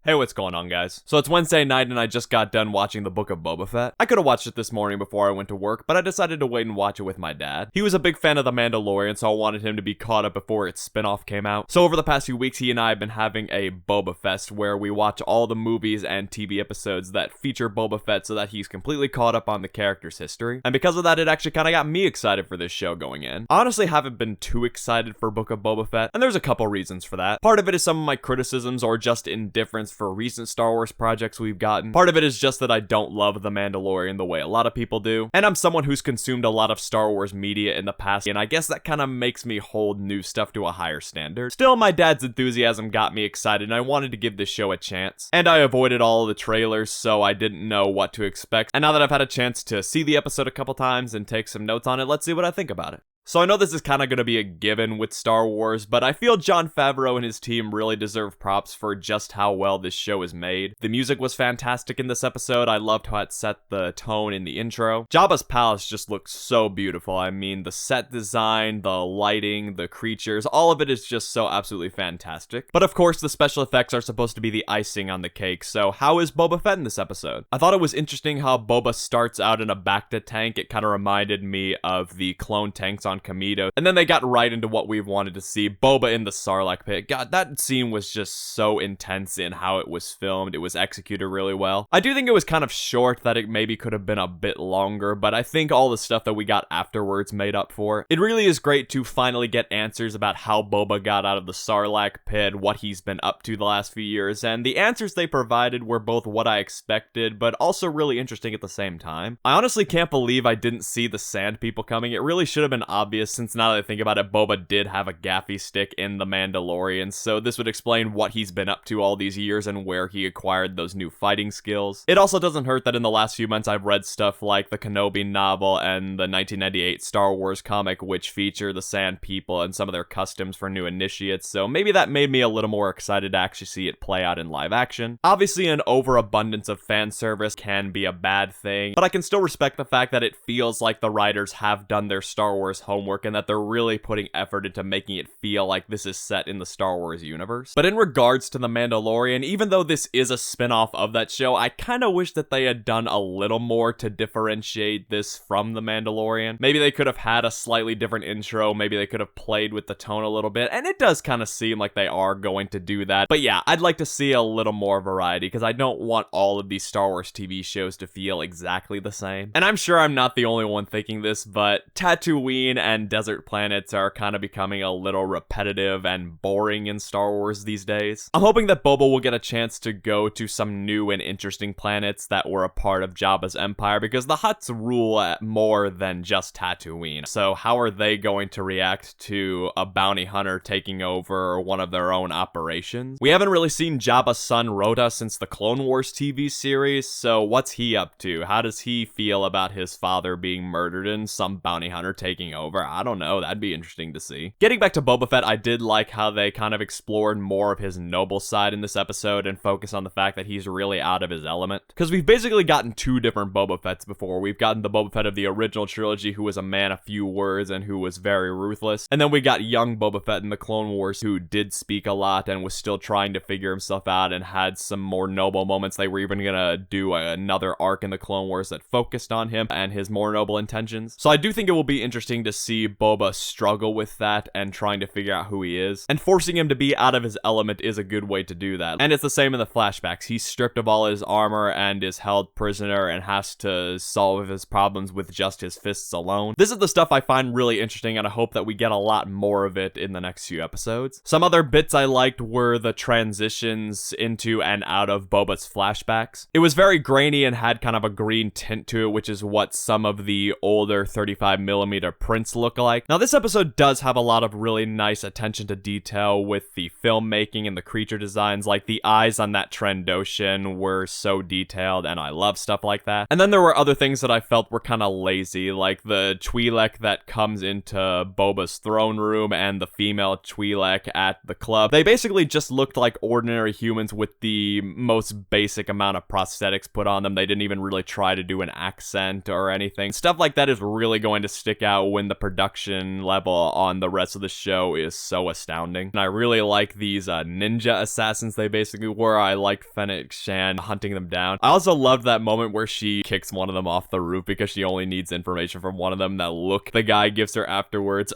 Hey, what's going on, guys? So it's Wednesday night and I just got done watching the Book of Boba Fett. I could have watched it this morning before I went to work, but I decided to wait and watch it with my dad. He was a big fan of The Mandalorian, so I wanted him to be caught up before its spin-off came out. So over the past few weeks, he and I have been having a Boba Fest where we watch all the movies and TV episodes that feature Boba Fett so that he's completely caught up on the character's history. And because of that, it actually kind of got me excited for this show going in. I honestly haven't been too excited for Book of Boba Fett, and there's a couple reasons for that. Part of it is some of my criticisms or just indifference for recent Star Wars projects we've gotten. Part of it is just that I don't love The Mandalorian the way a lot of people do, and I'm someone who's consumed a lot of Star Wars media in the past, and I guess that kind of makes me hold new stuff to a higher standard. Still, my dad's enthusiasm got me excited, and I wanted to give this show a chance. And I avoided all of the trailers, so I didn't know what to expect. And now that I've had a chance to see the episode a couple times and take some notes on it, let's see what I think about it. So I know this is kind of going to be a given with Star Wars, but I feel Jon Favreau and his team really deserve props for just how well this show is made. The music was fantastic in this episode. I loved how it set the tone in the intro. Jabba's palace just looks so beautiful. I mean, the set design, the lighting, the creatures, all of it is just so absolutely fantastic. But of course, the special effects are supposed to be the icing on the cake, so how is Boba Fett in this episode? I thought it was interesting how Boba starts out in a Bacta tank. It kind of reminded me of the clone tanks on Kamino, and then they got right into what we've wanted to see, Boba in the Sarlacc pit. God, that scene was just so intense in how it was filmed. It was executed really well. I do think it was kind of short, that it maybe could have been a bit longer, but I think all the stuff that we got afterwards made up for it. It really is great to finally get answers about how Boba got out of the Sarlacc pit, what he's been up to the last few years, and the answers they provided were both what I expected, but also really interesting at the same time. I honestly can't believe I didn't see the Sand People coming. It really should have been obvious, since now that I think about it, Boba did have a gaffy stick in The Mandalorian, so this would explain what he's been up to all these years and where he acquired those new fighting skills. It also doesn't hurt that in the last few months I've read stuff like the Kenobi novel and the 1998 Star Wars comic, which feature the Sand People and some of their customs for new initiates, so maybe that made me a little more excited to actually see it play out in live action. Obviously, an overabundance of fan service can be a bad thing, but I can still respect the fact that it feels like the writers have done their Star Wars homework and that they're really putting effort into making it feel like this is set in the Star Wars universe. But in regards to The Mandalorian, even though this is a spin-off of that show, I kind of wish that they had done a little more to differentiate this from The Mandalorian. Maybe they could have had a slightly different intro, maybe they could have played with the tone a little bit, and it does kind of seem like they are going to do that. But yeah, I'd like to see a little more variety, because I don't want all of these Star Wars TV shows to feel exactly the same. And I'm sure I'm not the only one thinking this, but Tatooine and desert planets are kind of becoming a little repetitive and boring in Star Wars these days. I'm hoping that Boba will get a chance to go to some new and interesting planets that were a part of Jabba's empire, because the Hutts rule at more than just Tatooine. So how are they going to react to a bounty hunter taking over one of their own operations? We haven't really seen Jabba's son Rota since the Clone Wars TV series, so what's he up to? How does he feel about his father being murdered and some bounty hunter taking over? I don't know, that'd be interesting to see. Getting back to Boba Fett, I did like how they kind of explored more of his noble side in this episode and focus on the fact that he's really out of his element. Because we've basically gotten two different Boba Fetts before. We've gotten the Boba Fett of the original trilogy, who was a man of few words and who was very ruthless. And then we got young Boba Fett in the Clone Wars, who did speak a lot and was still trying to figure himself out and had some more noble moments. They were even gonna do another arc in the Clone Wars that focused on him and his more noble intentions. So I do think it will be interesting to see Boba struggle with that and trying to figure out who he is. And forcing him to be out of his element is a good way to do that. And it's the same in the flashbacks. He's stripped of all his armor and is held prisoner and has to solve his problems with just his fists alone. This is the stuff I find really interesting, and I hope that we get a lot more of it in the next few episodes. Some other bits I liked were the transitions into and out of Boba's flashbacks. It was very grainy and had kind of a green tint to it, which is what some of the older 35mm prints look like. Now, this episode does have a lot of really nice attention to detail with the filmmaking and the creature designs, like the eyes on that Trandoshan were so detailed, and I love stuff like that. And then there were other things that I felt were kind of lazy, like the Twi'lek that comes into Boba's throne room and the female Twi'lek at the club. They basically just looked like ordinary humans with the most basic amount of prosthetics put on them. They didn't even really try to do an accent or anything. Stuff like that is really going to stick out when the production level on the rest of the show is so astounding. And I really like these ninja assassins they basically were. I like Fennec Shan hunting them down. I also loved that moment where she kicks one of them off the roof because she only needs information from one of them. That look the guy gives her afterwards.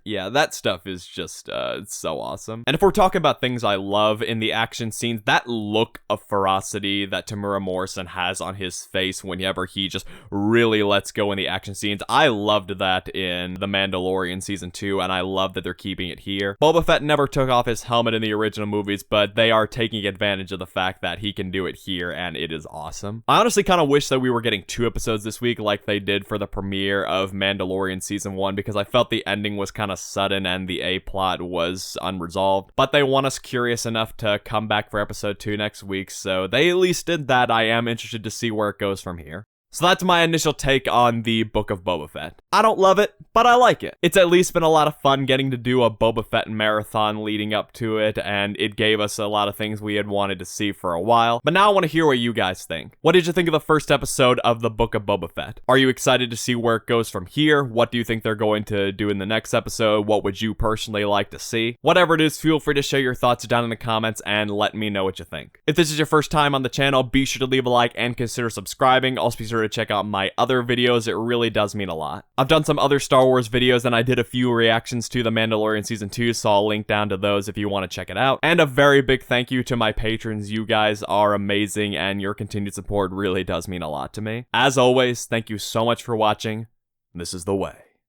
Yeah, that stuff is just it's so awesome. And if we're talking about things I love in the action scenes, that look of ferocity that Tamura Morrison has on his face whenever he just really lets go in the action scenes, I loved that in The Mandalorian Season 2, and I love that they're keeping it here. Boba Fett never took off his helmet in the original movies, but they are taking advantage of the fact that he can do it here, and it is awesome. I honestly kind of wish that we were getting 2 episodes this week like they did for the premiere of Mandalorian Season 1, because I felt the ending was kind of sudden and the A-plot was unresolved. But they want us curious enough to come back for episode 2 next week, so they at least did that. I am interested to see where it goes from here. So that's my initial take on the Book of Boba Fett. I don't love it, but I like it. It's at least been a lot of fun getting to do a Boba Fett marathon leading up to it, and it gave us a lot of things we had wanted to see for a while. But now I want to hear what you guys think. What did you think of the first episode of the Book of Boba Fett? Are you excited to see where it goes from here? What do you think they're going to do in the next episode? What would you personally like to see? Whatever it is, feel free to share your thoughts down in the comments and let me know what you think. If this is your first time on the channel, be sure to leave a like and consider subscribing. Also be sure to check out my other videos. It really does mean a lot. I've done some other Star Wars videos, and I did a few reactions to The Mandalorian Season 2, so I'll link down to those if you want to check it out. And a very big thank you to my patrons. You guys are amazing, and your continued support really does mean a lot to me. As always, thank you so much for watching. This is The Way.